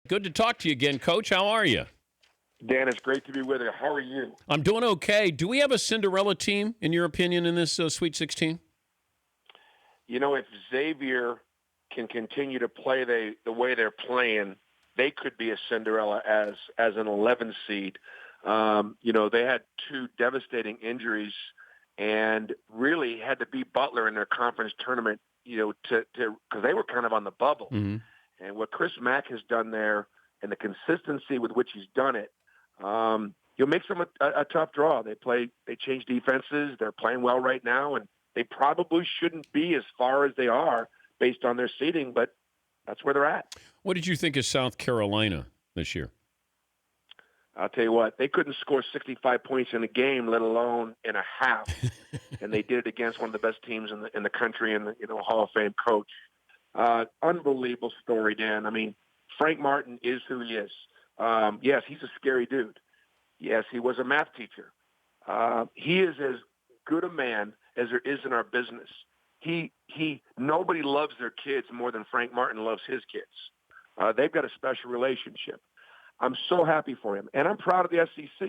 Good to talk to you again, Coach. How are you? Dan, it's great to be with you. How are you? I'm doing okay. Do we have a Cinderella team, in your opinion, in this Sweet 16? You know, if Xavier can continue to play the way they're playing, they could be a Cinderella as an 11 seed. They had two devastating injuries and really had to beat Butler in their conference tournament, because they were kind of on the bubble. Mm-hmm. And what Chris Mack has done there and the consistency with which he's done it, makes them a tough draw. They change defenses. They're playing well right now, and they probably shouldn't be as far as they are based on their seeding, but that's where they're at. What did you think of South Carolina this year? I'll tell you what, they couldn't score 65 points in a game, let alone in a half, and they did it against one of the best teams in the country and the Hall of Fame coach. Unbelievable story, Dan. I mean, Frank Martin is who he is. Yes, he's a scary dude. Yes, he was a math teacher. He is as good a man as there is in our business. Nobody loves their kids more than Frank Martin loves his kids. They've got a special relationship. I'm so happy for him, and I'm proud of the SEC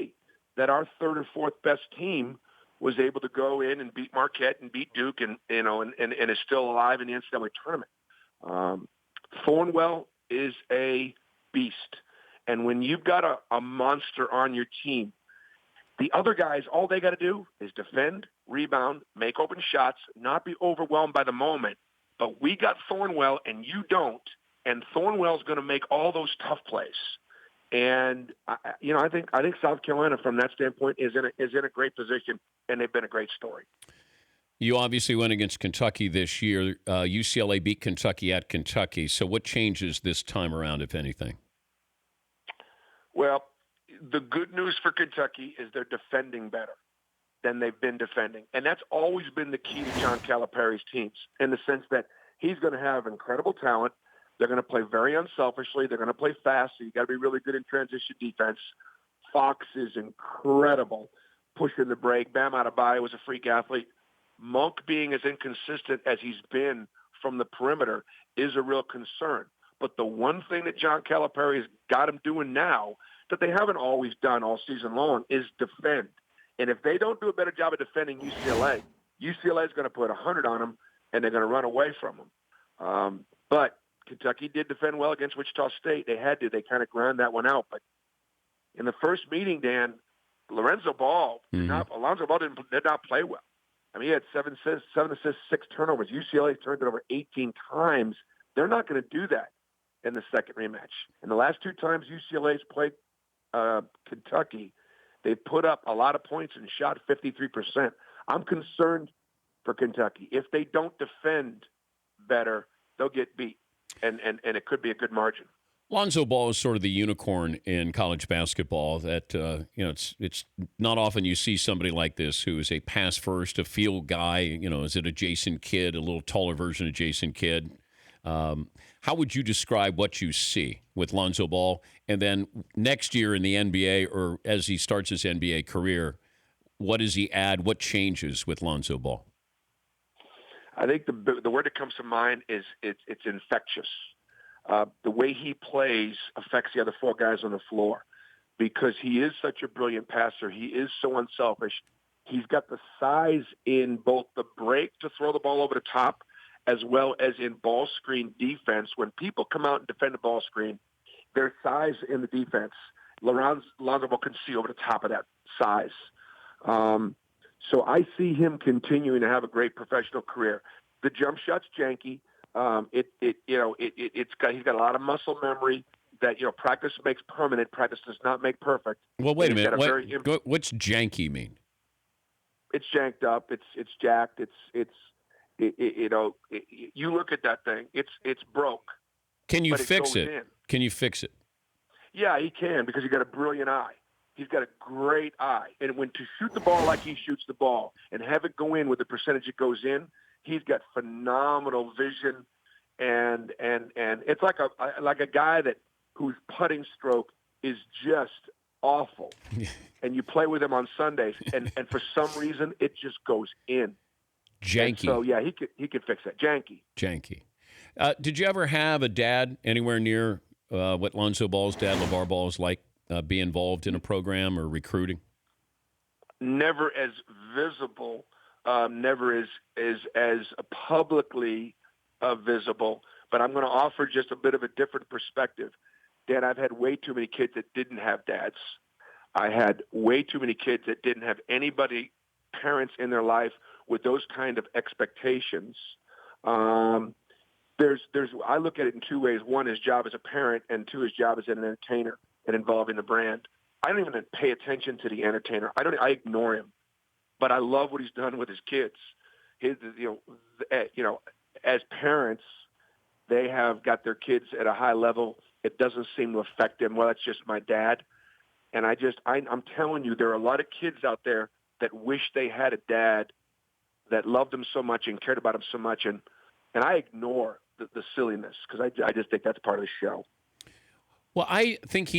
that our third and fourth best team was able to go in and beat Marquette and beat Duke, and is still alive in the NCAA tournament. Thornwell is a beast. And when you've got a monster on your team, the other guys, all they got to do is defend, rebound, make open shots, not be overwhelmed by the moment. But we got Thornwell, and you don't. And Thornwell's going to make all those tough plays. And I think South Carolina, from that standpoint, is in a great position, and they've been a great story. You obviously went against Kentucky this year. UCLA beat Kentucky at Kentucky. So what changes this time around, if anything? Well, the good news for Kentucky is they're defending better than they've been defending. And that's always been the key to John Calipari's teams, in the sense that he's going to have incredible talent. They're going to play very unselfishly. They're going to play fast, so you got to be really good in transition defense. Fox is incredible, pushing the break. Bam Adebayo was a freak athlete. Monk being as inconsistent as he's been from the perimeter is a real concern. But the one thing that John Calipari has got him doing now that they haven't always done all season long is defend. And if they don't do a better job of defending UCLA is going to put 100 on them, and they're going to run away from them. But Kentucky did defend well against Wichita State. They had to. They kind of ground that one out. But in the first meeting, Dan, Alonzo Ball did not play well. I mean, he had 7 assists, 6 turnovers. UCLA turned it over 18 times. They're not going to do that in the second rematch. And the last 2 times UCLA's played Kentucky, they put up a lot of points and shot 53%. I'm concerned for Kentucky. If they don't defend better, they'll get beat, and it could be a good margin. Lonzo Ball is sort of the unicorn in college basketball. That it's not often you see somebody like this who is a pass first, a field guy. Is it a Jason Kidd, a little taller version of Jason Kidd? How would you describe what you see with Lonzo Ball? And then next year in the NBA, or as he starts his NBA career, what does he add? What changes with Lonzo Ball? I think the word that comes to mind is it's infectious. The way he plays affects the other 4 guys on the floor because he is such a brilliant passer. He is so unselfish. He's got the size in both the break to throw the ball over the top as well as in ball screen defense. When people come out and defend the ball screen, their size in the defense, Lonzo Ball can see over the top of that size. So I see him continuing to have a great professional career. The jump shot's janky. He's got a lot of muscle memory that, practice makes permanent. Practice does not make perfect. Well, wait a minute. What's janky mean? It's janked up. It's jacked. You look at that thing. It's broke. Can you fix it? Can you fix it? Yeah, he can, because he's got a brilliant eye. He's got a great eye. And when to shoot the ball like he shoots the ball and have it go in with the percentage it goes in, he's got phenomenal vision. And it's like a guy whose putting stroke is just awful. And you play with him on Sundays, and for some reason it just goes in. Janky. And so yeah, he could fix that. Janky. Did you ever have a dad anywhere near what Lonzo Ball's dad, LeVar Ball, is like be involved in a program or recruiting? Never as visible, never as publicly visible. But I'm going to offer just a bit of a different perspective. Dan, I've had way too many kids that didn't have dads. I had way too many kids that didn't have parents in their life with those kind of expectations. I look at it in two ways. One, his job as a parent, and two, his job as an entertainer and involving the brand. I don't even pay attention to the entertainer. I ignore him, but I love what he's done with his kids. As parents, they have got their kids at a high level. It doesn't seem to affect them. Well, that's just my dad. And I'm telling you, there are a lot of kids out there that wish they had a dad that loved them so much and cared about them so much. And I ignore the silliness because I just think that's part of the show. Well, I think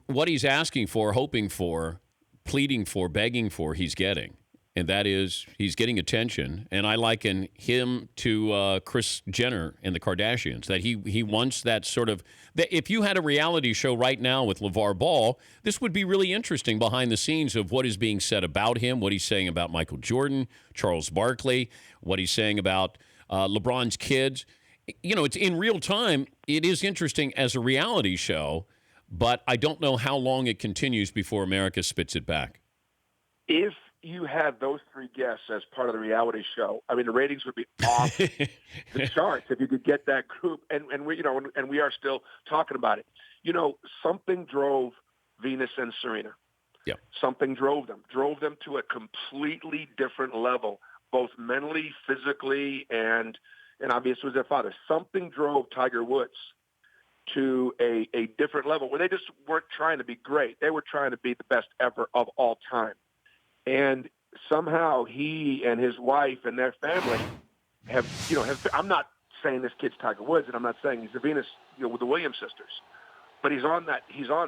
what he's asking for, hoping for, pleading for, begging for, he's getting. And that is he's getting attention. And I liken him to Kris Jenner and the Kardashians, that he wants that sort of – that if you had a reality show right now with LeVar Ball, this would be really interesting behind the scenes of what is being said about him, what he's saying about Michael Jordan, Charles Barkley, what he's saying about LeBron's kids. It's in real time. It is interesting as a reality show, but I don't know how long it continues before America spits it back. If you had those three guests as part of the reality show, I mean, the ratings would be off the charts if you could get that group. And we are still talking about it. Something drove Venus and Serena. Yeah. Something drove them to a completely different level, both mentally, physically, and obviously was their father. Something drove Tiger Woods to a different level where they just weren't trying to be great. They were trying to be the best ever of all time. And somehow he and his wife and their family have I'm not saying this kid's Tiger Woods, and I'm not saying he's the Venus, with the Williams sisters, but he's on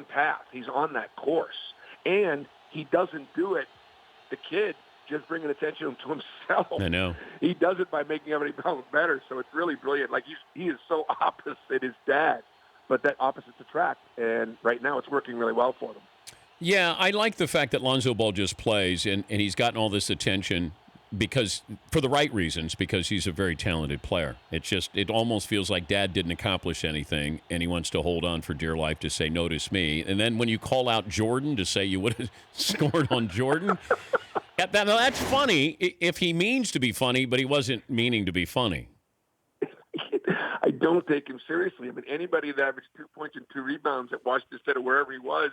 path. He's on that course. And he doesn't do it, the kid, just bringing attention to himself. I know. He does it by making everybody feel better. So it's really brilliant. Like he is so opposite his dad, but that opposites attract. And right now it's working really well for them. Yeah, I like the fact that Lonzo Ball just plays and he's gotten all this attention because for the right reasons, because he's a very talented player. It almost feels like dad didn't accomplish anything and he wants to hold on for dear life to say, notice me. And then when you call out Jordan to say you would have scored on Jordan, that's funny if he means to be funny, but he wasn't meaning to be funny. I don't take him seriously. I mean, anybody that averaged 2 points and 2 rebounds at Washington State or wherever he was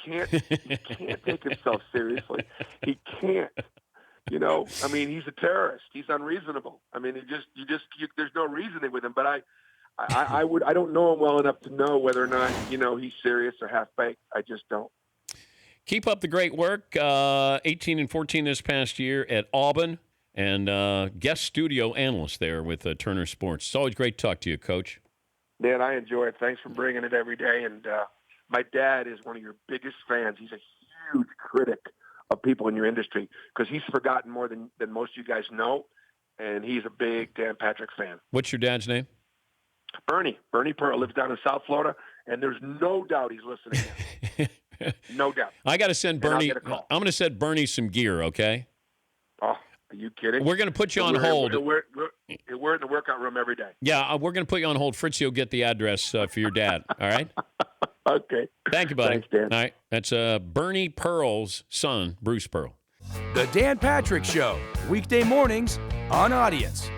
can't take himself seriously. He can't. I mean, he's a terrorist. He's unreasonable. I mean, there's no reasoning with him. But I don't know him well enough to know whether or not he's serious or half baked. I just don't. Keep up the great work. 18 and 14 this past year at Auburn, and guest studio analyst there with Turner Sports. It's always great to talk to you, Coach. Dan, I enjoy it. Thanks for bringing it every day. And my dad is one of your biggest fans. He's a huge critic of people in your industry because he's forgotten more than most of you guys know, and he's a big Dan Patrick fan. What's your dad's name? Bernie Pearl lives down in South Florida, and there's no doubt he's listening. No doubt. I got to send Bernie. I'm going to send Bernie some gear, okay? Oh, are you kidding? We're going to put you on hold. We're in the workout room every day. Yeah, we're going to put you on hold. Fritzy will get the address for your dad, all right? Okay. Thank you, buddy. Thanks, Dan. All right. That's Bernie Pearl's son, Bruce Pearl. The Dan Patrick Show, weekday mornings on Audience.